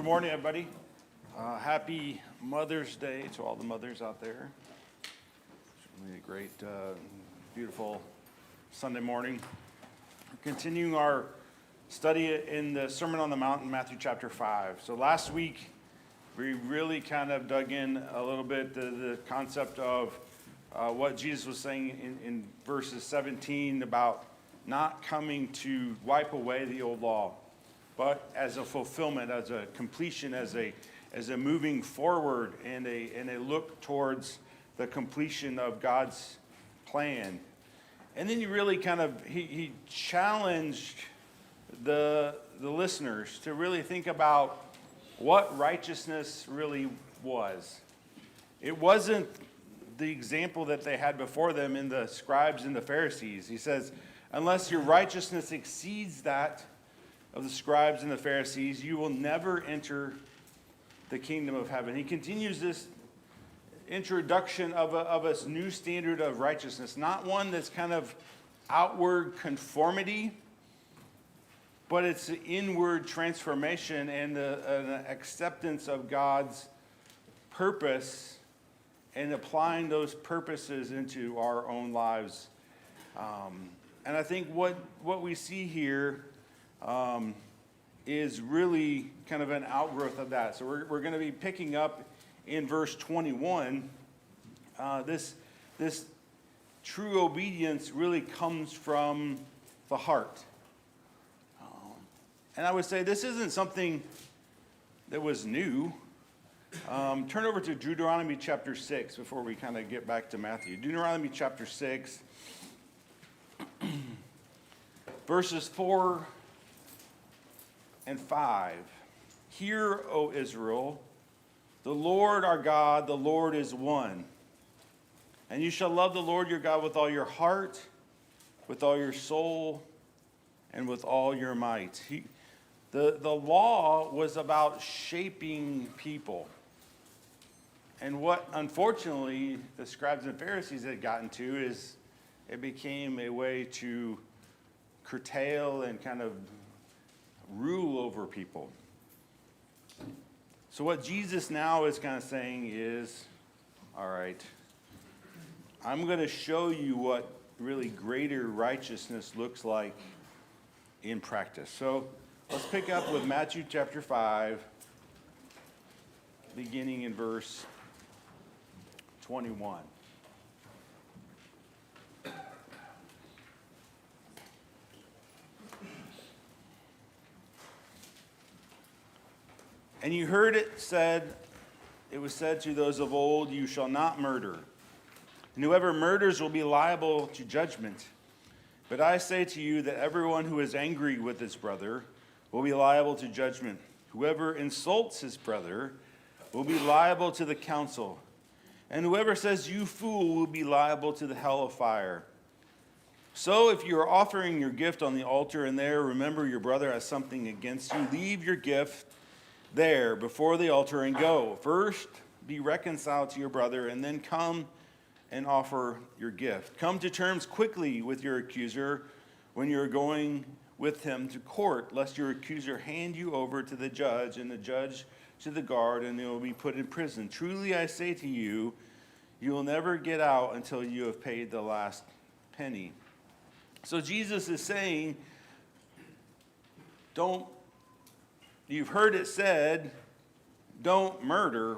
Good morning, everybody. Happy Mother's Day to all the mothers out there. Certainly a great, beautiful Sunday morning. We're continuing our study in the Sermon on the Mount in Matthew chapter 5. So last week, we really kind of dug in a little bit the concept of what Jesus was saying in verses 17 about not coming to wipe away the old law, but as a fulfillment, as a completion, as a moving forward and a look towards the completion of God's plan. And then he really kind of, he challenged the listeners to really think about what righteousness really was. It wasn't the example that they had before them in the scribes and the Pharisees. He says, unless your righteousness exceeds that of the scribes and the Pharisees, you will never enter the kingdom of heaven. He continues this introduction of a new standard of righteousness, not one that's kind of outward conformity, but it's an inward transformation and an acceptance of God's purpose and applying those purposes into our own lives. And I think what we see here is really kind of an outgrowth of that. So we're going to be picking up in verse 21. This true obedience really comes from the heart. And I would say this isn't something that was new. Turn over to Deuteronomy chapter 6 before we kind of get back to Matthew. Deuteronomy chapter 6, verses 4 and 5. Hear, O Israel, the Lord our God, the Lord is one. And you shall love the Lord your God with all your heart, with all your soul, and with all your might. The law was about shaping people. And what, unfortunately, the scribes and Pharisees had gotten to is it became a way to curtail and kind of rule over people. So what Jesus now is kind of saying is, all right, I'm going to show you what really greater righteousness looks like in practice. So let's pick up with Matthew chapter 5, beginning in verse 21. And you heard it was said to those of old, you shall not murder. And whoever murders will be liable to judgment. But I say to you that everyone who is angry with his brother will be liable to judgment. Whoever insults his brother will be liable to the council. And whoever says, you fool, will be liable to the hell of fire. So if you are offering your gift on the altar and there remember your brother has something against you, leave your gift there before the altar and go. First, be reconciled to your brother, and then come and offer your gift. Come to terms quickly with your accuser when you're going with him to court, lest your accuser hand you over to the judge, and the judge to the guard, and you will be put in prison. Truly I say to you, you will never get out until you have paid the last penny. So Jesus is saying, you've heard it said, don't murder.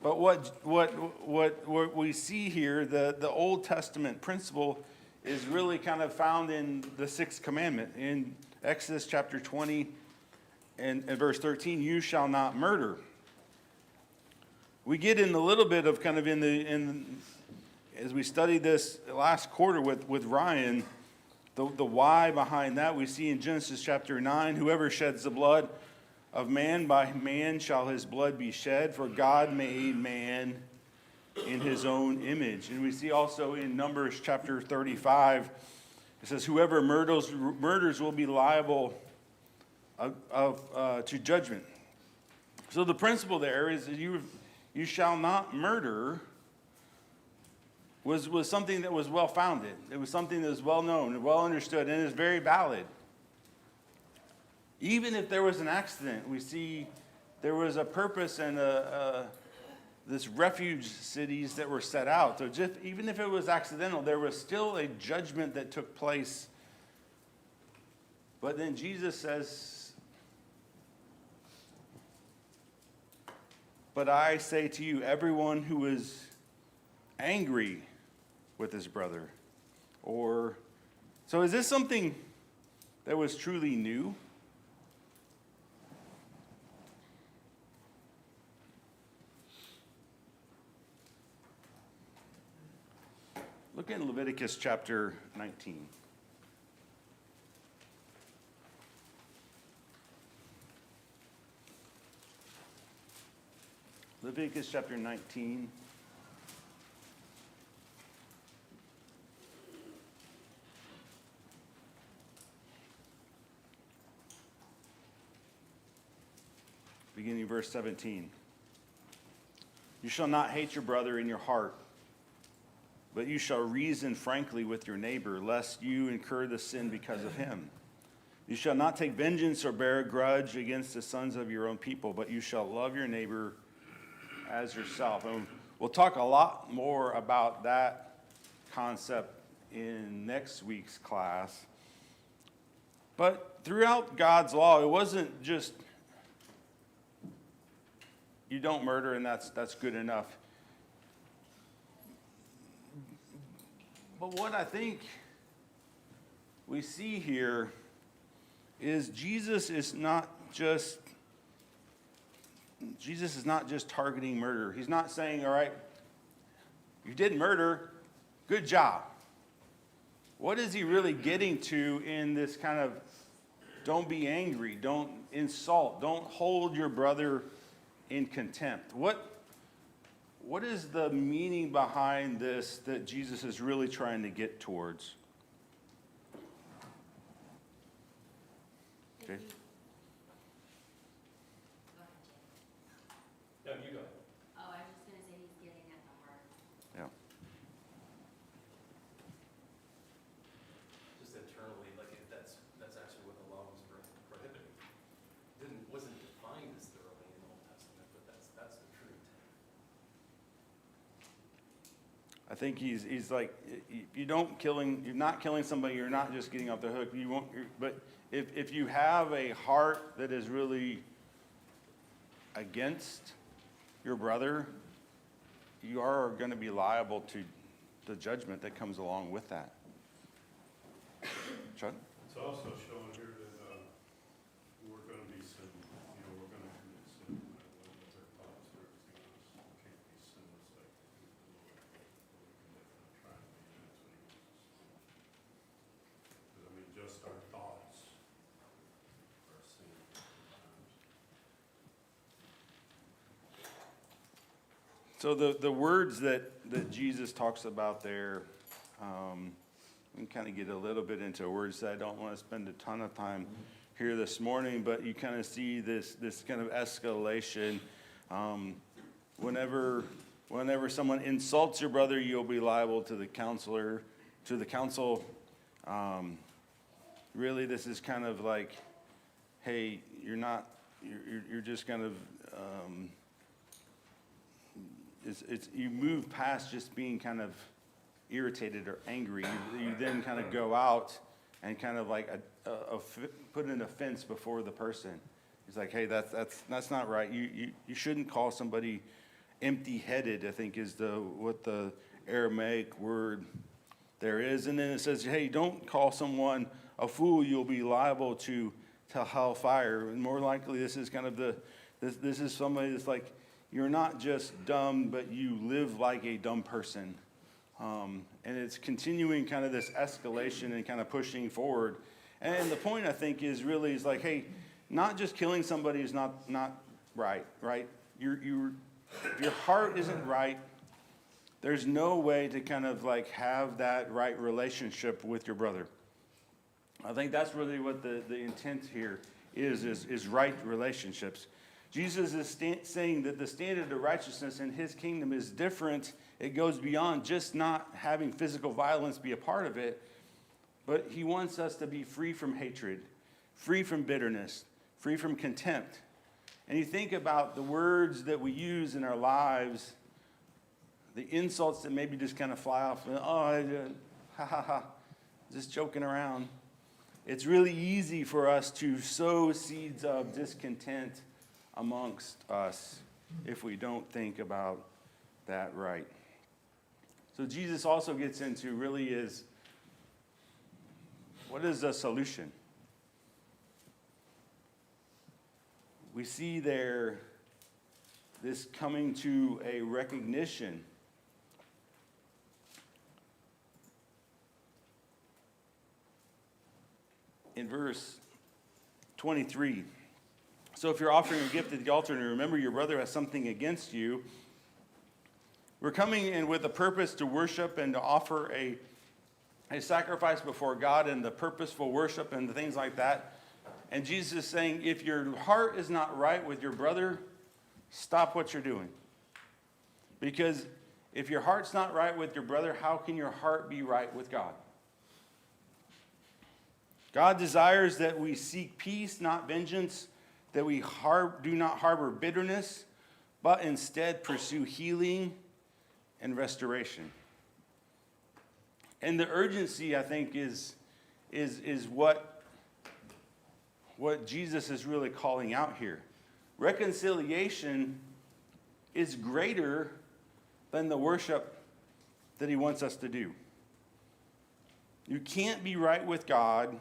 But what we see here, the Old Testament principle is really kind of found in the sixth commandment. In Exodus chapter 20 and verse 13, you shall not murder. We get in a little bit of kind of as we studied this last quarter with Ryan, the why behind that we see in Genesis chapter 9, whoever sheds the blood of man, by man shall his blood be shed, for God made man in his own image. And we see also in Numbers chapter 35, it says, whoever murders will be liable to judgment. So the principle there is that you shall not murder was something that was well-founded. It was something that was well-known and well-understood, and is very valid. Even if there was an accident, we see there was a purpose and this refuge cities that were set out. So just even if it was accidental, there was still a judgment that took place. But then Jesus says, "But I say to you, everyone who is angry with his brother," so is this something that was truly new? Look at Leviticus chapter 19. Leviticus chapter 19. Beginning verse 17. You shall not hate your brother in your heart, but you shall reason frankly with your neighbor, lest you incur the sin because of him. You shall not take vengeance or bear a grudge against the sons of your own people, but you shall love your neighbor as yourself. And we'll talk a lot more about that concept in next week's class. But throughout God's law, it wasn't just you don't murder and that's good enough. But what I think we see here is Jesus is not just targeting murder. He's not saying, all right, you did murder, good job. What is he really getting to in this kind of don't be angry, don't insult, don't hold your brother in contempt? What is the meaning behind this that Jesus is really trying to get towards? Okay. No, you go. Oh, I was just going to say he's getting at the heart. Yeah. Just internally, like that's actually what the law was prohibiting. Wasn't defined as thoroughly in the Old Testament, but that's the truth. I think he's like, you're not killing somebody, you're not just getting off the hook. But if you have a heart that is really against your brother, you are going to be liable to the judgment that comes along with that. Chuck? It's also showing here that we're going to be sin, we're going to commit sin, with our thoughts or everything else. We can't be sinless like the Lord. We can definitely try to be, and that's what he wants us to do. Because, I mean, just our thoughts are sin sometimes. So the words that Jesus talks about there, we can kind of get a little bit into words that I don't want to spend a ton of time here this morning, but you kind of see this kind of escalation. Whenever someone insults your brother, you'll be liable to the council. Really, this is kind of like, hey, you're just kind of, you move past just being kind of irritated or angry. You then kind of go out and kind of like put an offense before the person. He's like, hey, that's not right. You shouldn't call somebody empty-headed, I think is what the Aramaic word there is. And then it says, hey, don't call someone a fool. You'll be liable to hellfire. And more likely, this is kind of this is somebody that's like, you're not just dumb, but you live like a dumb person. And it's continuing kind of this escalation and kind of pushing forward. And the point, I think, is like, hey, not just killing somebody is not right? If your heart isn't right, there's no way to kind of like have that right relationship with your brother. I think that's really what the intent here is right relationships. Jesus is saying that the standard of righteousness in his kingdom is different. It goes beyond just not having physical violence be a part of it, but he wants us to be free from hatred, free from bitterness, free from contempt. And you think about the words that we use in our lives, the insults that maybe just kind of fly off, ha ha ha, just joking around. It's really easy for us to sow seeds of discontent amongst us if we don't think about that right. So Jesus also gets into really is, what is the solution? We see there this coming to a recognition in verse 23. So if you're offering a gift at the altar and remember your brother has something against you, we're coming in with a purpose to worship and to offer a sacrifice before God and the purposeful worship and the things like that. And Jesus is saying, if your heart is not right with your brother, stop what you're doing. Because if your heart's not right with your brother, how can your heart be right with God? God desires that we seek peace, not vengeance, that we do not harbor bitterness, but instead pursue healing and restoration. And the urgency, I think, is what Jesus is really calling out here. Reconciliation is greater than the worship that he wants us to do. You can't be right with God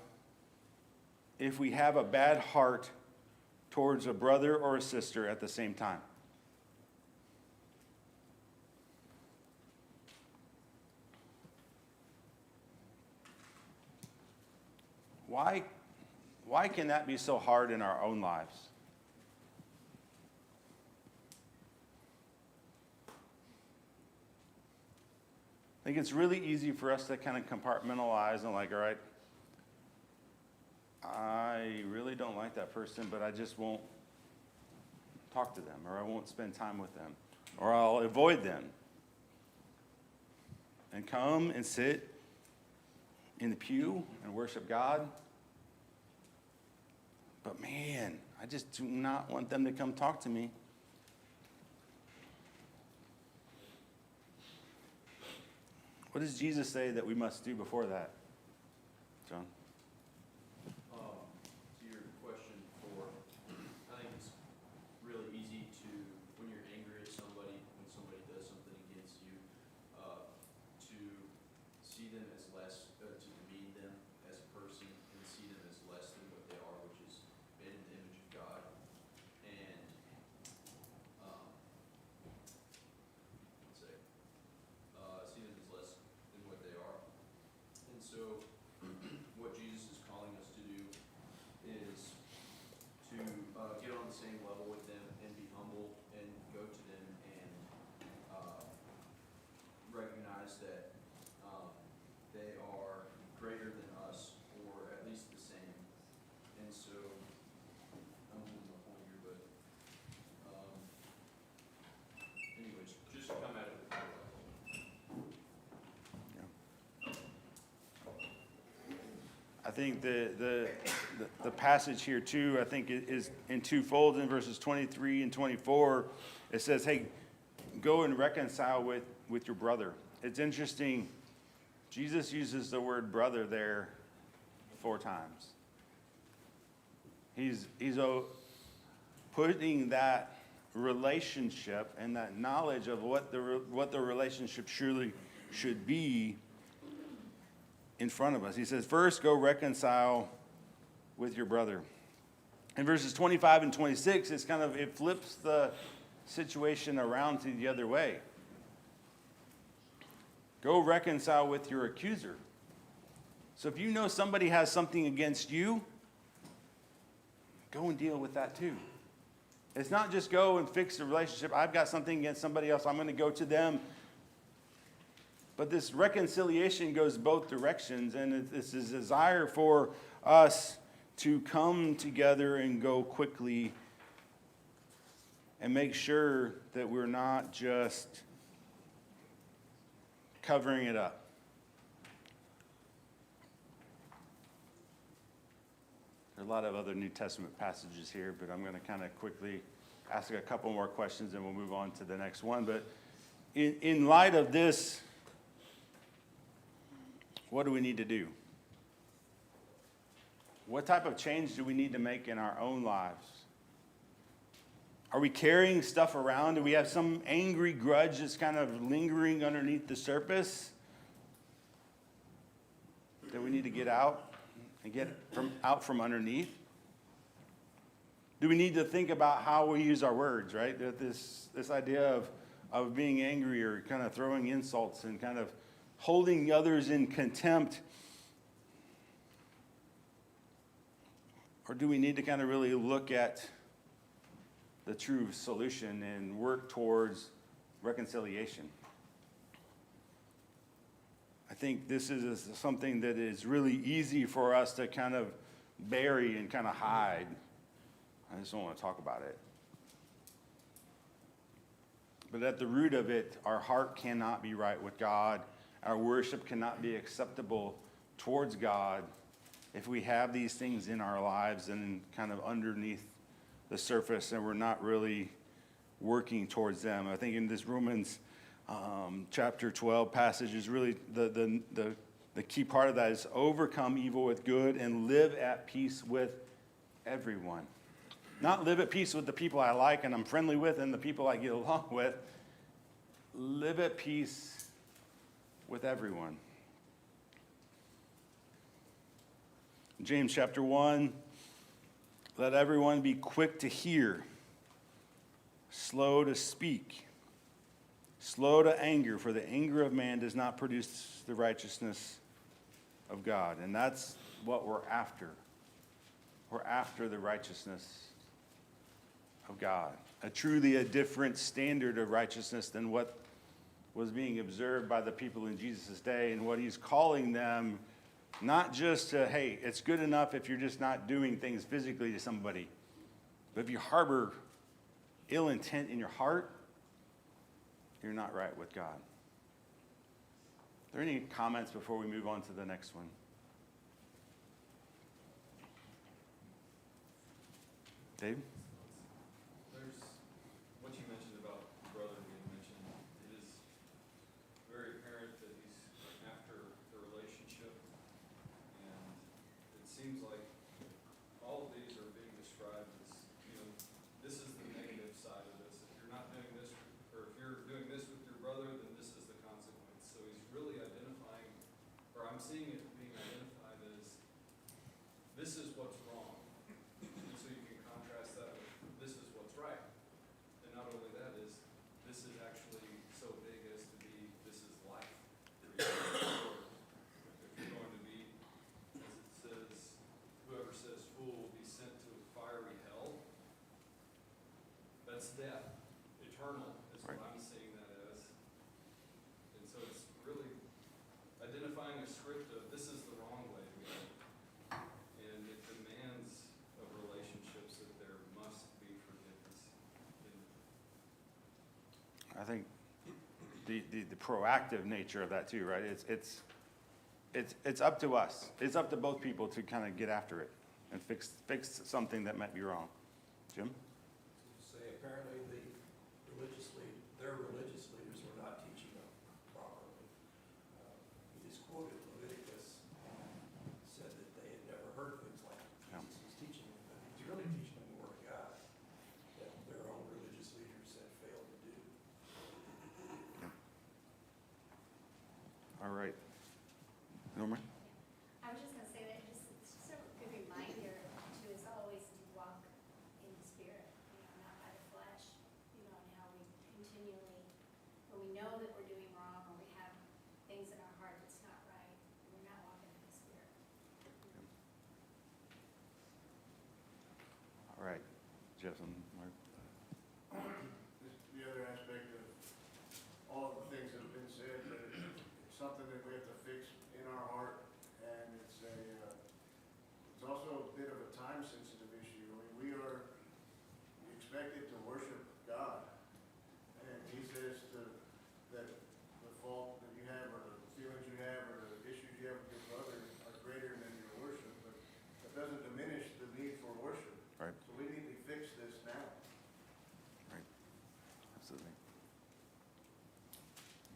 if we have a bad heart towards a brother or a sister at the same time. Why can that be so hard in our own lives? I think it's really easy for us to kind of compartmentalize and like, all right, I really don't like that person, but I just won't talk to them, or I won't spend time with them, or I'll avoid them. And come and sit in the pew and worship God. But man, I just do not want them to come talk to me. What does Jesus say that we must do before that? John? To your question before, I think it's really easy to, when you're angry at somebody, when somebody does something against you, to see them as less, to demean them as a person, and see them as less than what they are, which is made in the image of God. And, see them as less than what they are. And so, what Jesus is calling us to do is to get on the same level with them and be humble and go to them and recognize that they are greater than us, or at least the same. And so, I'm losing my point here, but anyways, just come at it with your level. I think the passage here too, I think is in twofold. In verses 23 and 24, it says, hey, go and reconcile with your brother. It's interesting, Jesus uses the word brother there 4 times. He's putting that relationship and that knowledge of what the relationship surely should be in front of us. He says, first, go reconcile with your brother. In verses 25 and 26, it flips the situation around to the other way. Go reconcile with your accuser. So if you know somebody has something against you, go and deal with that too. It's not just go and fix the relationship. I've got something against somebody else. I'm going to go to them. But this reconciliation goes both directions, and it's a desire for us to come together and go quickly and make sure that we're not just covering it up. There are a lot of other New Testament passages here, but I'm going to kind of quickly ask a couple more questions and we'll move on to the next one. But in light of this, what do we need to do? What type of change do we need to make in our own lives? Are we carrying stuff around? Do we have some angry grudge that's kind of lingering underneath the surface that we need to get out and get out from underneath? Do we need to think about how we use our words, right? That this idea of being angry or kind of throwing insults and kind of holding others in contempt. Or do we need to kind of really look at the true solution and work towards reconciliation? I think this is something that is really easy for us to kind of bury and kind of hide. I just don't want to talk about it. But at the root of it, our heart cannot be right with God. Our worship cannot be acceptable towards God if we have these things in our lives and kind of underneath the surface and we're not really working towards them. I think in this Romans chapter 12 passage is really the key part of that is overcome evil with good and live at peace with everyone. Not live at peace with the people I like and I'm friendly with and the people I get along with. Live at peace with everyone. James chapter 1, let everyone be quick to hear, slow to speak, slow to anger, for the anger of man does not produce the righteousness of God. And that's what we're after. We're after the righteousness of God. Truly a different standard of righteousness than what was being observed by the people in Jesus' day, and what he's calling them, not just to, hey, it's good enough if you're just not doing things physically to somebody, but if you harbor ill intent in your heart, you're not right with God. Are there any comments before we move on to the next one? Dave? There's, what you mentioned about brother being mentioned, it is very apparent that he's after the relationship, and it seems like all of these are being described as, this is the negative side of this. If you're not doing this, or if you're doing this with your brother, then this is the consequence. So he's really identifying, or I'm seeing it being identified as, this is what's wrong. And so you can contrast that with, this is what's right. And not only that is, this is actually so big as to be, this is life. If you're going to be, as it says, whoever says fool will be sent to a fiery hell. That's death, eternal is what I'm seeing that as. And so it's really identifying a script of this is the wrong way to go. And it demands of relationships that there must be forgiveness. I think the proactive nature of that too, right? It's up to us. It's up to both people to kind of get after it and fix something that might be wrong. Jim? Say apparently their religious leaders were not teaching them properly. He just quoted Leviticus, said that they had never heard things like Yeah. Jesus was teaching them, but he's really teaching them the Word of God that their own religious leaders had failed to do. All right. Norma? I was just gonna say that it's just a good reminder to us always to walk in the spirit, not by the flesh, and how we continually, when we know that we're doing wrong or we have things in our heart that's not right, we're not walking in the spirit. All right. Jeff and Mark? The other aspect of all of the things that have been said, but it's something that we have to fix in our heart, and it's also a bit of a time-sensitive issue. I mean, we are expected to worship God, and He says that the fault that you have, or the feelings you have, or the issues you have with your brother are greater than your worship, but that doesn't diminish the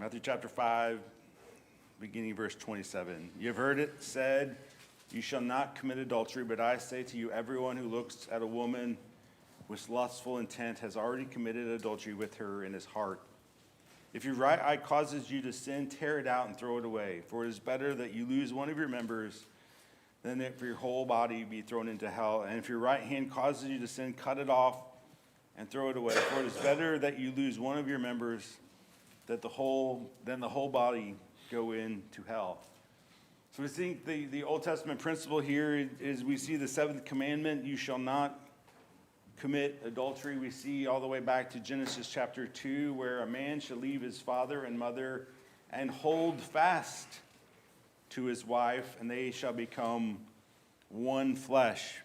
Matthew chapter 5, beginning verse 27. You have heard it said, you shall not commit adultery, but I say to you, everyone who looks at a woman with lustful intent has already committed adultery with her in his heart. If your right eye causes you to sin, tear it out and throw it away. For it is better that you lose one of your members than that for your whole body be thrown into hell. And if your right hand causes you to sin, cut it off and throw it away. For it is better that you lose one of your members than the whole body go into hell. So we think the Old Testament principle here is we see the seventh commandment, you shall not commit adultery. We see all the way back to Genesis chapter 2, where a man shall leave his father and mother and hold fast to his wife, and they shall become one flesh.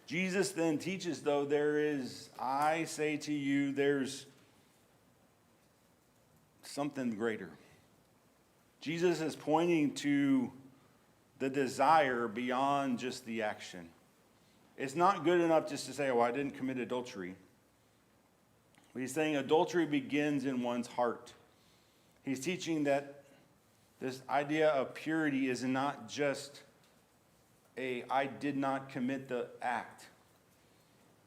Jesus then teaches, though, I say to you, there's something greater. Jesus is pointing to the desire beyond just the action. It's not good enough just to say, oh, I didn't commit adultery. But he's saying adultery begins in one's heart. He's teaching that this idea of purity is not just I did not commit the act,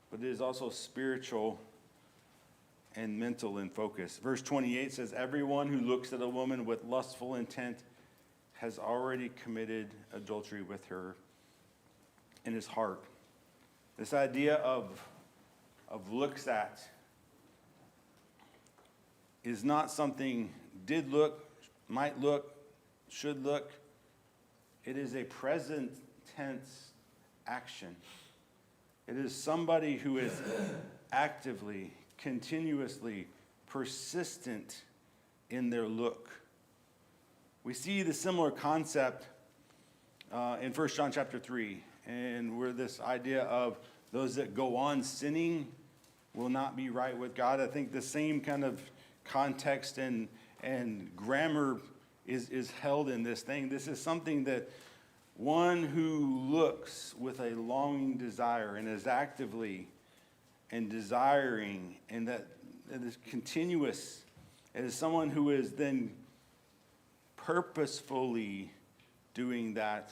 but it is also spiritual and mental in focus. Verse 28 says, everyone who looks at a woman with lustful intent has already committed adultery with her in his heart. This idea of looks at is not something did look, might look, should look. It is a present tense action. It is somebody who is actively, continuously, persistent in their look. We see the similar concept in 1 John chapter 3. And where this idea of those that go on sinning will not be right with God. I think the same kind of context and grammar is held in this thing. This is something that one who looks with a longing desire and is actively and desiring, and that it is continuous. It is someone who is then purposefully doing that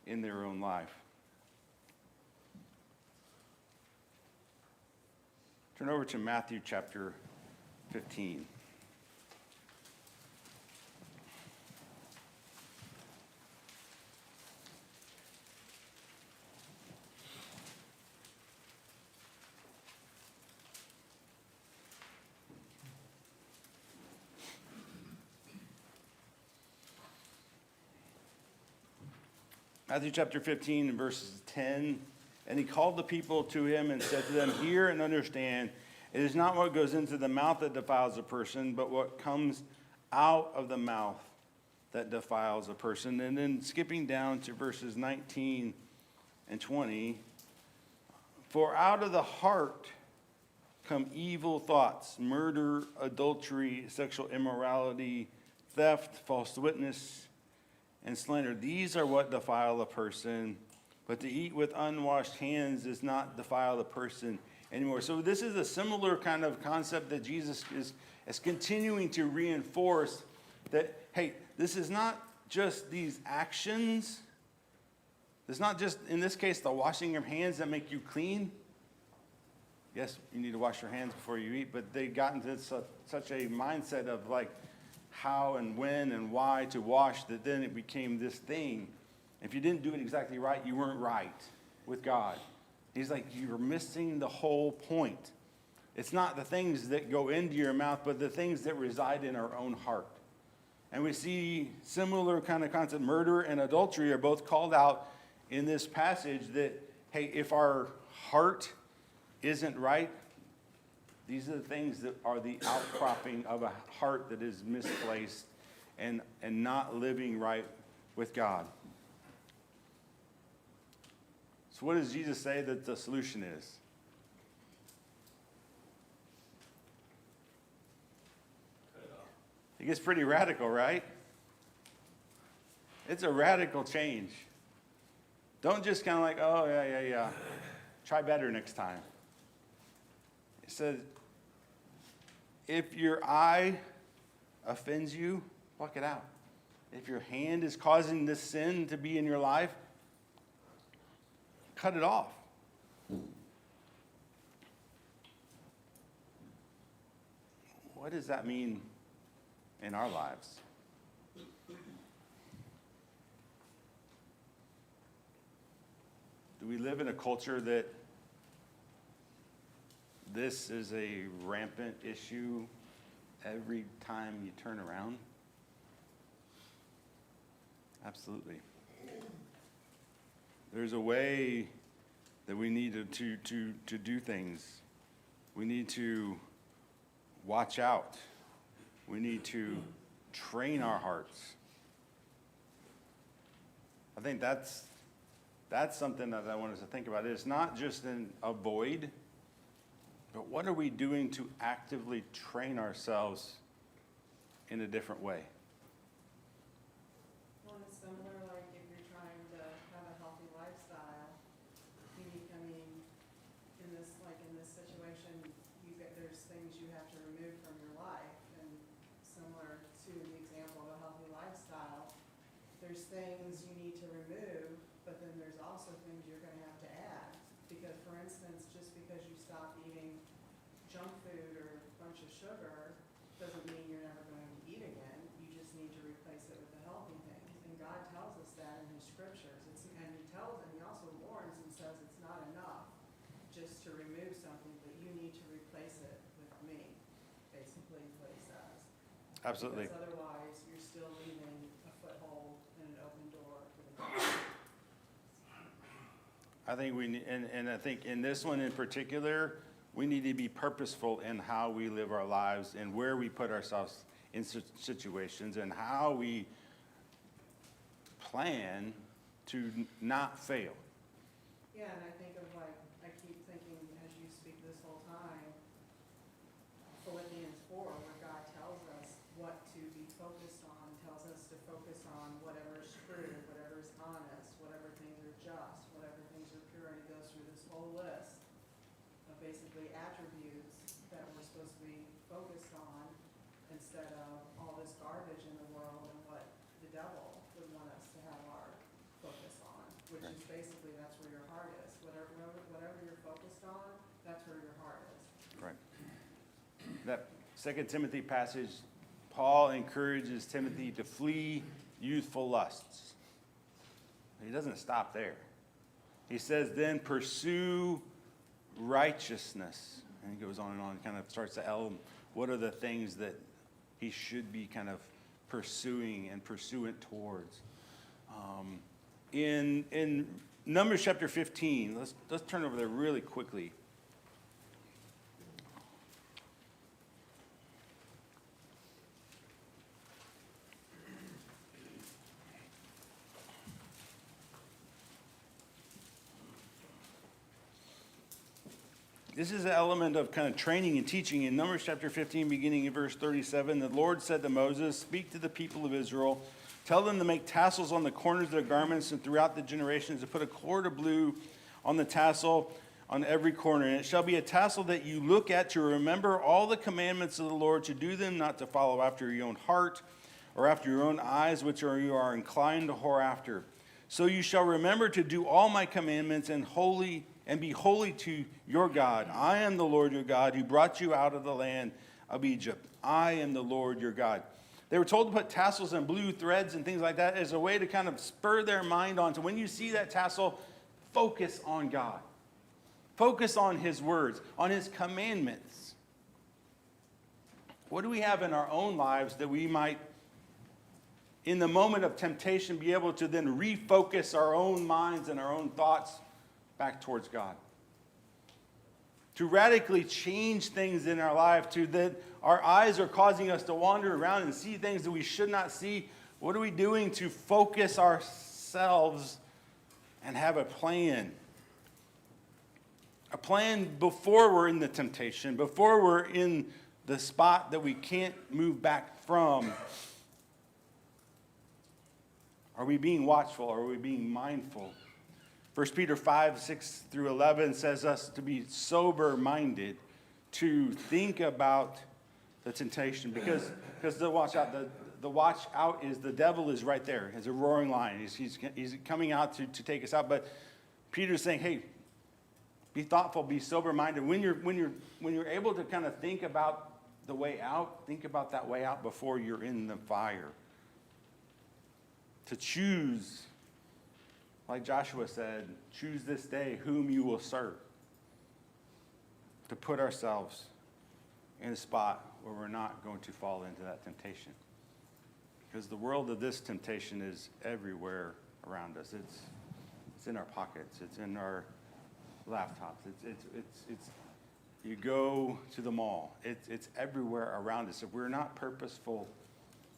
in their own life. Turn over to Matthew chapter 15. Matthew chapter 15 and verses 10. And he called the people to him and said to them, hear and understand, it is not what goes into the mouth that defiles a person, but what comes out of the mouth that defiles a person. And then skipping down to verses 19 and 20. For out of the heart come evil thoughts, murder, adultery, sexual immorality, theft, false witness, and slander. These are what defile a person. But to eat with unwashed hands does not defile the person anymore. So this is a similar kind of concept that Jesus is continuing to reinforce that, hey, this is not just these actions. It's not just, in this case, the washing of hands that make you clean. Yes, you need to wash your hands before you eat, but they got into such a mindset of like how and when and why to wash that then it became this thing. If you didn't do it exactly right, you weren't right with God. He's like, you're missing the whole point. It's not the things that go into your mouth, but the things that reside in our own heart. And we see similar kind of concept. Murder and adultery are both called out in this passage that, hey, if our heart isn't right, these are the things that are the outcropping of a heart that is misplaced and not living right with God. So what does Jesus say that the solution is? Cut it off. It gets pretty radical, right? It's a radical change. Don't just kind of like, oh, yeah. Try better next time. It says, if your eye offends you, pluck it out. If your hand is causing this sin to be in your life, cut it off. What does that mean in our lives? Do we live in a culture that this is a rampant issue every time you turn around? Absolutely. There's a way that we need to do things. We need to watch out. We need to train our hearts. I think that's something that I want us to think about. It's not just an avoid, but what are we doing to actively train ourselves in a different way? Well, it's similar, like if you're trying to have a healthy lifestyle, in this situation, there's things you have to remove from your life, and similar to the example of a healthy lifestyle, there's things you need to remove, but then there's also things you're gonna have to add. Because for instance, just because you stop eating junk food or a bunch of sugar, doesn't mean you're never going to eat again. You just need to replace it with the healthy things. And God tells us that in his scriptures. And he also warns and says it's not enough just to remove something, but you need to replace it with me, basically is what he says. Absolutely. Because otherwise, you're still leaving a foothold and an open door for the devil. I think we need, and I think in this one in particular, we need to be purposeful in how we live our lives and where we put ourselves in situations and how we plan to not fail. Yeah, and I think of I keep thinking as you speak this whole time, Philippians 4, where God tells us what to be focused on, tells us to focus on whatever is true, whatever is honest, whatever things are just, whatever things are pure, and he goes through this whole list of basically attributes that we're supposed to be focused on instead of all this garbage in the world and what the devil would want us to have our focus on, which is basically that's where your heart is. Whatever you're focused on, that's where your heart is. Right. That 2 Timothy passage, Paul encourages Timothy to flee youthful lusts. He doesn't stop there. He says, then pursue righteousness. And he goes on and on, kind of starts to what are the things that he should be kind of pursuing and pursuant towards. In Numbers chapter 15, let's turn over there really quickly. This is an element of kind of training and teaching. In Numbers chapter 15, beginning in verse 37, the Lord said to Moses, speak to the people of Israel, tell them to make tassels on the corners of their garments and throughout the generations, to put a cord of blue on the tassel on every corner. And it shall be a tassel that you look at to remember all the commandments of the Lord, to do them, not to follow after your own heart or after your own eyes, which you are inclined to whore after. So you shall remember to do all my commandments and be holy to your God. I am the Lord your God who brought you out of the land of Egypt. I am the Lord your God. They were told to put tassels and blue threads and things like that as a way to kind of spur their mind on to when you see that tassel, focus on God. Focus on his words, on his commandments. What do we have in our own lives that we might, in the moment of temptation, be able to then refocus our own minds and our own thoughts back towards God? To radically change things in our life, to that our eyes are causing us to wander around and see things that we should not see. What are we doing to focus ourselves and have a plan? A plan before we're in the temptation, before we're in the spot that we can't move back from. Are we being watchful? Are we being mindful? 1 Peter 5, 6 through 11 says us to be sober-minded, to think about the temptation, because the watch out, the watch out is the devil is right there. It's a roaring lion. He's coming out to take us out. But Peter's saying, hey, be thoughtful, be sober-minded. When you're able to kind of think about the way out, think about that way out before you're in the fire. To choose, like Joshua said, choose this day whom you will serve. To put ourselves in a spot where we're not going to fall into that temptation. Because the world of this temptation is everywhere around us. It's in our pockets. It's in our laptops. It's you go to the mall. It's everywhere around us. If we're not purposeful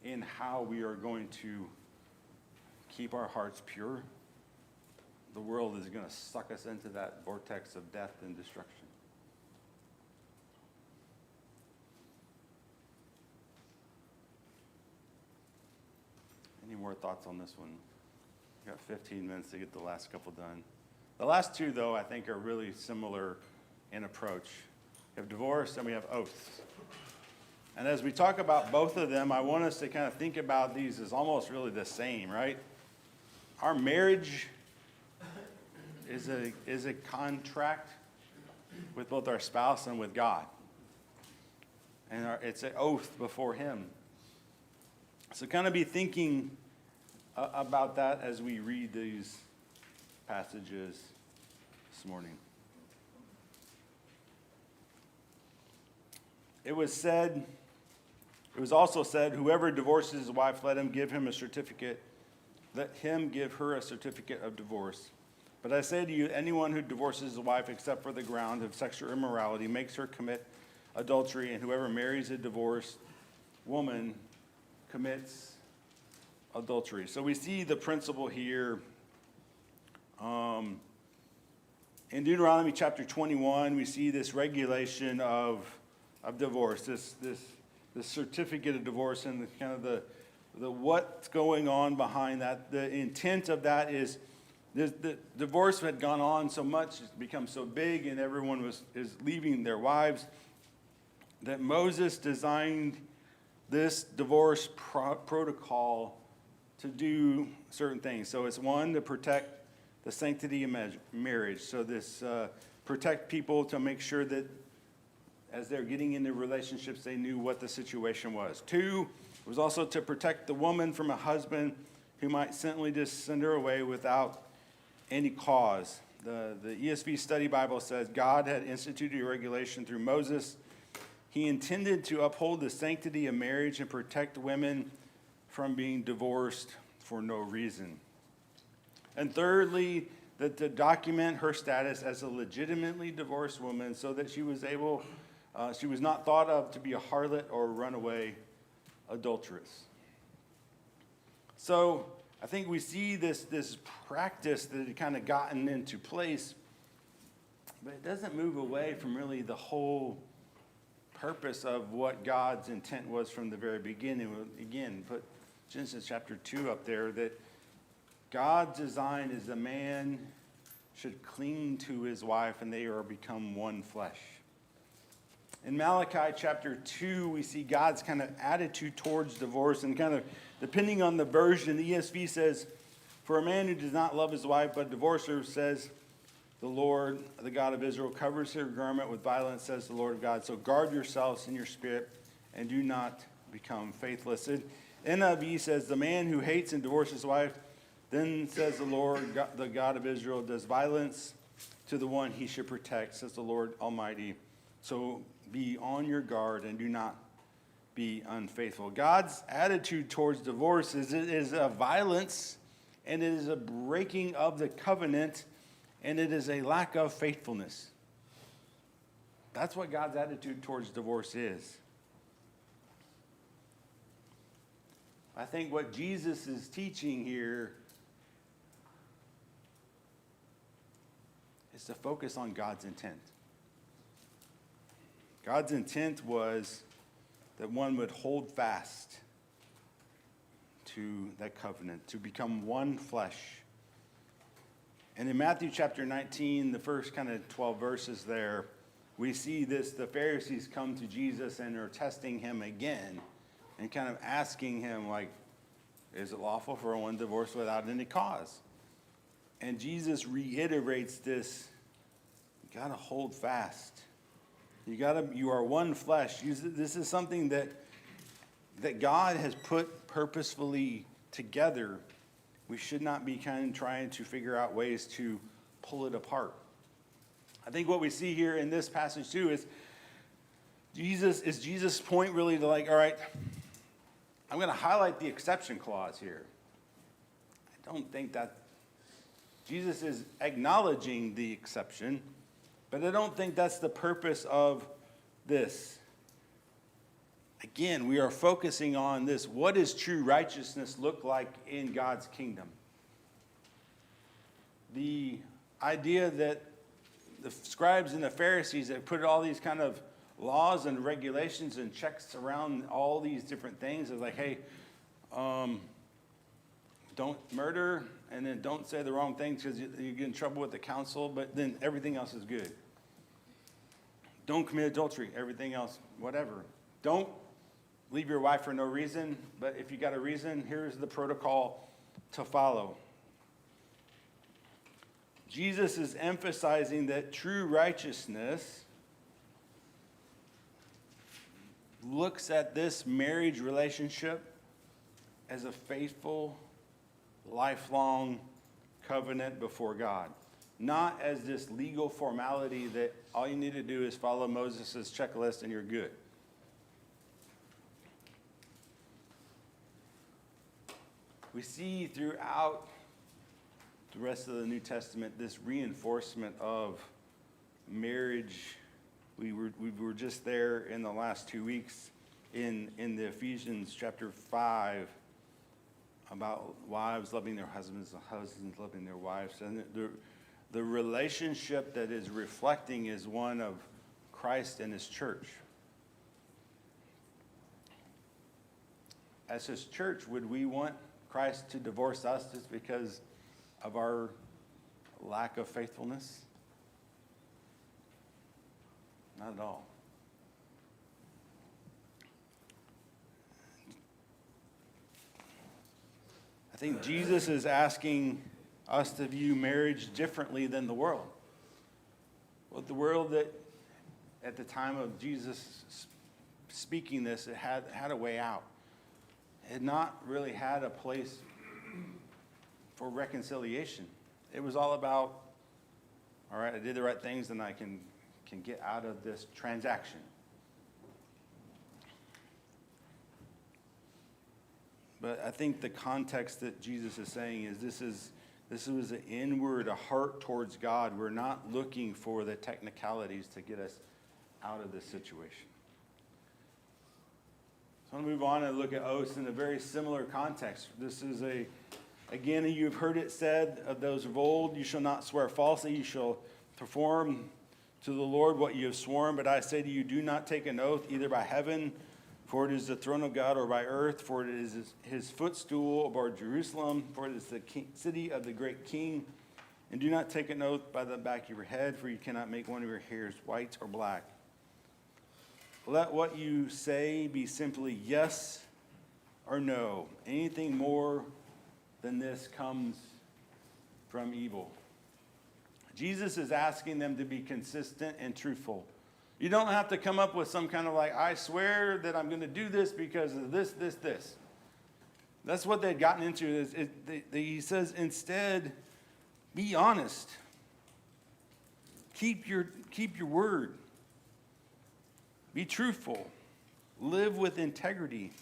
in how we are going to keep our hearts pure, the world is going to suck us into that vortex of death and destruction. Any more thoughts on this one? We've got 15 minutes to get the last couple done. The last two, though, I think are really similar in approach. We have divorce and we have oaths. And as we talk about both of them, I want us to kind of think about these as almost really the same, right? Our marriage is a contract with both our spouse and with God. And it's an oath before Him. So kind of be thinking about that as we read these passages this morning. It was also said, whoever divorces his wife, let him give him a certificate. Let him give her a certificate of divorce. But I say to you, anyone who divorces his wife except for the ground of sexual immorality makes her commit adultery, and whoever marries a divorced woman commits adultery. So we see the principle here. In Deuteronomy chapter 21, we see this regulation of divorce, this certificate of divorce, and the kind of the what's going on behind that. The intent of that is the divorce had gone on so much, it's become so big, and everyone is leaving their wives, that Moses designed this divorce protocol to do certain things. So it's one, to protect the sanctity of marriage. So this protect people to make sure that as they're getting into relationships, they knew what the situation was. Two, it was also to protect the woman from a husband who might simply just send her away without any cause. The ESV Study Bible says God had instituted a regulation through Moses. He intended to uphold the sanctity of marriage and protect women from being divorced for no reason. And thirdly, that to document her status as a legitimately divorced woman so that she was not thought of to be a harlot or a runaway adulteress. So I think we see this practice that had kind of gotten into place, but it doesn't move away from really the whole purpose of what God's intent was from the very beginning. Again, put Genesis chapter 2 up there, that God's design is a man should cling to his wife and they are become one flesh. In Malachi chapter 2, we see God's kind of attitude towards divorce, and kind of, depending on the version, the ESV says, for a man who does not love his wife but divorces her, says the Lord, the God of Israel, covers her garment with violence, says the Lord of God. So guard yourselves in your spirit and do not become faithless. NIV says, the man who hates and divorces his wife, then says the Lord, the God of Israel, does violence to the one he should protect, says the Lord Almighty. So be on your guard and do not be unfaithful. God's attitude towards divorce is a violence, and it is a breaking of the covenant, and it is a lack of faithfulness. That's what God's attitude towards divorce is. I think what Jesus is teaching here is to focus on God's intent. God's intent was that one would hold fast to that covenant, to become one flesh. And in Matthew chapter 19, the first kind of 12 verses there, we see this, the Pharisees come to Jesus and are testing him again and kind of asking him, like, is it lawful for one divorce without any cause? And Jesus reiterates this, you got to hold fast. You are one flesh. This is something that God has put purposefully together. We should not be kind of trying to figure out ways to pull it apart. I think what we see here in this passage too is Jesus' point really to like, all right, I'm going to highlight the exception clause here. I don't think that Jesus is acknowledging the exception, but I don't think that's the purpose of this. Again, we are focusing on this. What does true righteousness look like in God's kingdom? The idea that the scribes and the Pharisees that put all these kind of laws and regulations and checks around all these different things is like, hey, don't murder, and then don't say the wrong things because you get in trouble with the council, but then everything else is good. Don't commit adultery, everything else, whatever. Don't leave your wife for no reason, but if you got a reason, here's the protocol to follow. Jesus is emphasizing that true righteousness looks at this marriage relationship as a faithful, lifelong covenant before God. Not as this legal formality that all you need to do is follow Moses' checklist and you're good. We see throughout the rest of the New Testament this reinforcement of marriage. We were just there in the last 2 weeks in the Ephesians chapter 5 about wives loving their husbands and husbands loving their wives. And the relationship that is reflecting is one of Christ and his church. As his church, would we want Christ to divorce us just because of our lack of faithfulness? Not at all. I think Jesus is asking us to view marriage differently than the world. Well, the world that at the time of Jesus speaking this, it had a way out. It had not really had a place for reconciliation. It was all about, all right, I did the right things and I can get out of this transaction. But I think the context that Jesus is saying is this was an inward, a heart towards God. We're not looking for the technicalities to get us out of this situation. So I'm going to move on and look at oaths in a very similar context. This is again, you've heard it said of those of old, you shall not swear falsely, you shall perform to the Lord what you have sworn. But I say to you, do not take an oath either by heaven, for it is the throne of God, or by earth, for it is his footstool, or Jerusalem, for it is the city of the great king. And do not take an oath by the back of your head, for you cannot make one of your hairs white or black. Let what you say be simply yes or no. Anything more than this comes from evil. Jesus is asking them to be consistent and truthful. You don't have to come up with some kind of like, I swear that I'm going to do this because of this. That's what they'd gotten into. He says, instead, be honest. Keep your word. Be truthful. Live with integrity.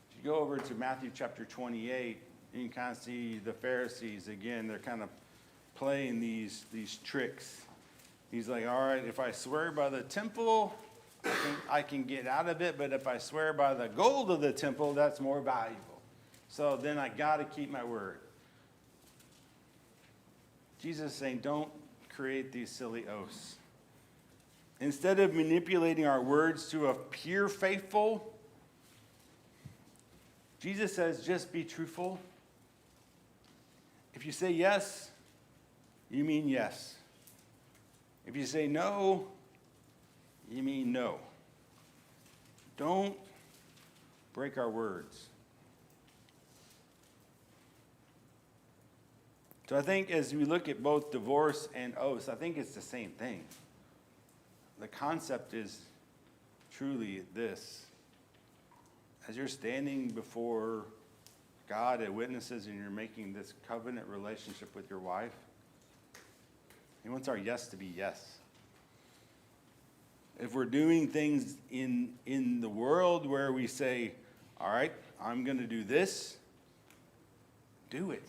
If you go over to Matthew chapter 28, you can kind of see the Pharisees again. They're kind of playing these tricks. He's like, all right, if I swear by the temple, I can get out of it. But if I swear by the gold of the temple, that's more valuable. So then I got to keep my word. Jesus is saying, don't create these silly oaths. Instead of manipulating our words to appear faithful, Jesus says, just be truthful If you say yes, you mean yes. If you say no, you mean no. Don't break our words. So I think as we look at both divorce and oaths, I think it's the same thing. The concept is truly this. As you're standing before God and witnesses and you're making this covenant relationship with your wife, He wants our yes to be yes. If we're doing things in the world where we say, all right, I'm going to do this, do it.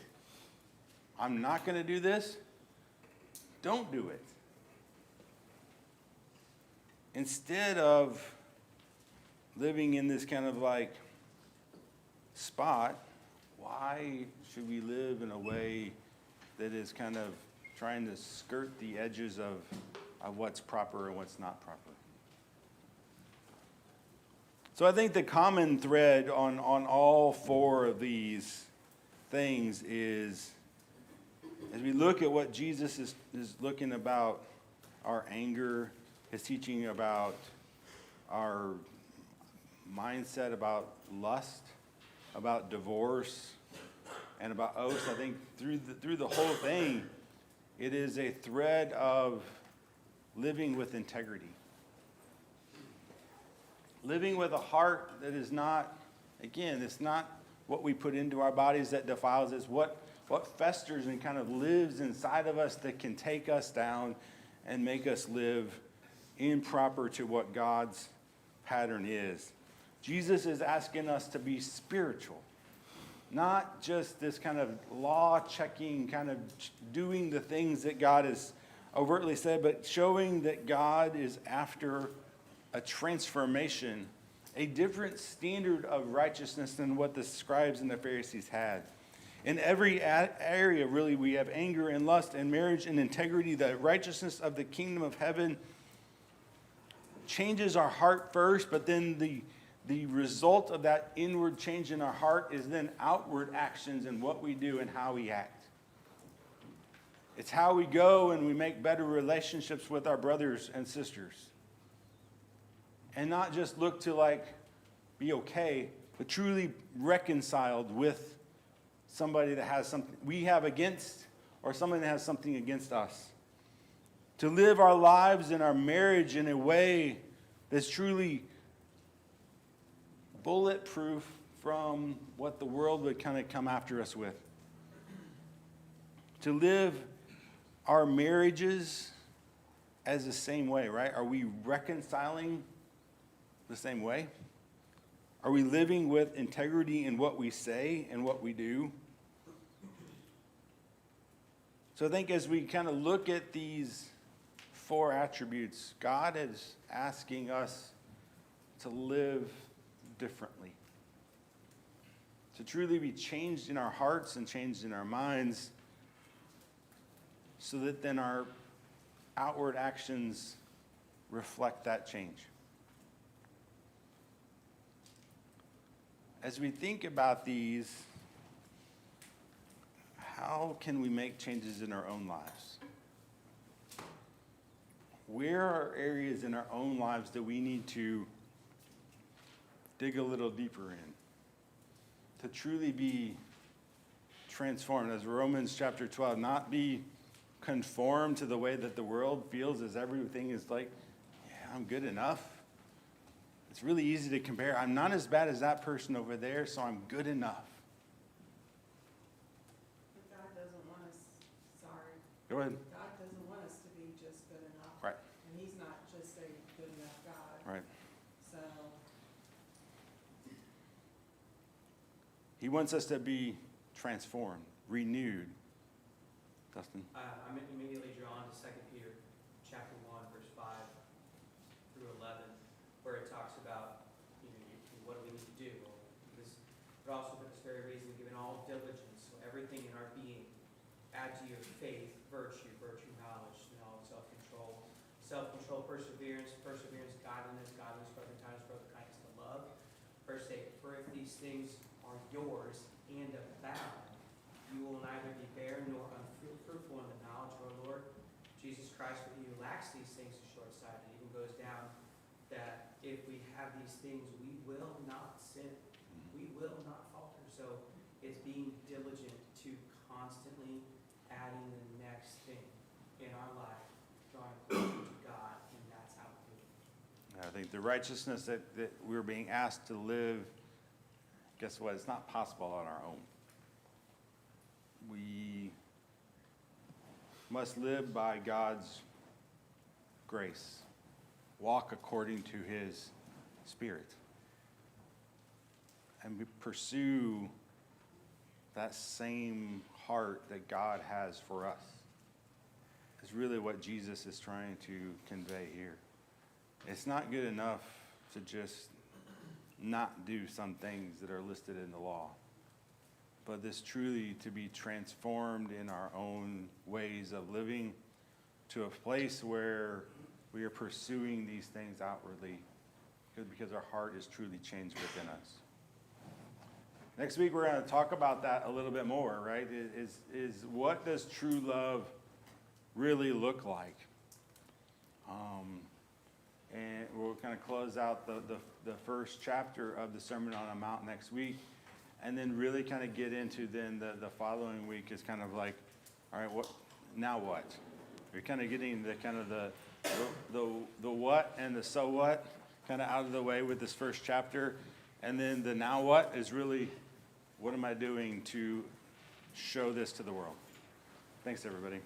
I'm not going to do this, don't do it. Instead of living in this kind of like spot, why should we live in a way that is kind of trying to skirt the edges of what's proper and what's not proper? So I think the common thread on all four of these things is, as we look at what Jesus is looking about our anger, his teaching about our mindset about lust, about divorce, and about oaths, I think through the whole thing, it is a thread of living with integrity. Living with a heart that is not, again, it's not what we put into our bodies that defiles us, what festers and kind of lives inside of us that can take us down and make us live improper to what God's pattern is. Jesus is asking us to be spiritual, not just this kind of law-checking, kind of doing the things that God has overtly said, but showing that God is after a transformation, a different standard of righteousness than what the scribes and the Pharisees had. In every area, really, we have anger and lust and marriage and integrity. The righteousness of the kingdom of heaven changes our heart first, but then the result of that inward change in our heart is then outward actions in what we do and how we act. It's how we go and we make better relationships with our brothers and sisters. And not just look to like be okay, but truly reconciled with somebody that has something we have against, or somebody that has something against us. To live our lives and our marriage in a way that's truly bulletproof from what the world would kind of come after us with. To live our marriages as the same way, right? Are we reconciling the same way? Are we living with integrity in what we say and what we do? So I think as we kind of look at these four attributes, God is asking us to live differently. To truly be changed in our hearts and changed in our minds, so that then our outward actions reflect that change. As we think about these, how can we make changes in our own lives? Where are areas in our own lives that we need to dig a little deeper in to truly be transformed? As Romans chapter 12, not be conformed to the way that the world feels as everything is like, yeah, I'm good enough. It's really easy to compare. I'm not as bad as that person over there, so I'm good enough. But God doesn't want us, sorry, Go ahead. God doesn't want us to be just good enough. Right. And he's not just a good enough God. Right. So, He wants us to be transformed, renewed. Dustin? I'm immediately drawn to 2 Peter chapter 1, verse 5 through 11, where it talks about, what do we need to do? But also for this very reason, given all diligence, so everything in our being, add to your faith, virtue, knowledge, self-control, perseverance, godliness, brother kindness, brother kindness, to love. Verse 8, for if these things are yours and abound, You will neither be barren nor unfruitful in the knowledge of our Lord Jesus Christ, but he who lacks these things is short-sighted. It even goes down that if we have these things, we will not sin. We will not falter. So it's being diligent to constantly adding the next thing in our life, drawing closer to God, and that's how we do it. I think the righteousness that we're being asked to live, guess what? It's not possible on our own. We must live by God's grace, walk according to his Spirit, and we pursue that same heart that God has for us. Is really what Jesus is trying to convey here. It's not good enough to just not do some things that are listed in the law, but this truly to be transformed in our own ways of living to a place where we are pursuing these things outwardly because our heart is truly changed within us. Next week, we're going to talk about that a little bit more, right? Is what does true love really look like? And we'll kind of close out the first chapter of the Sermon on the Mount next week, and then really kind of get into then the following week is kind of like, all right, now what? We're kind of getting the what and the so what kind of out of the way with this first chapter, and then the now what is really, what am I doing to show this to the world? Thanks, everybody.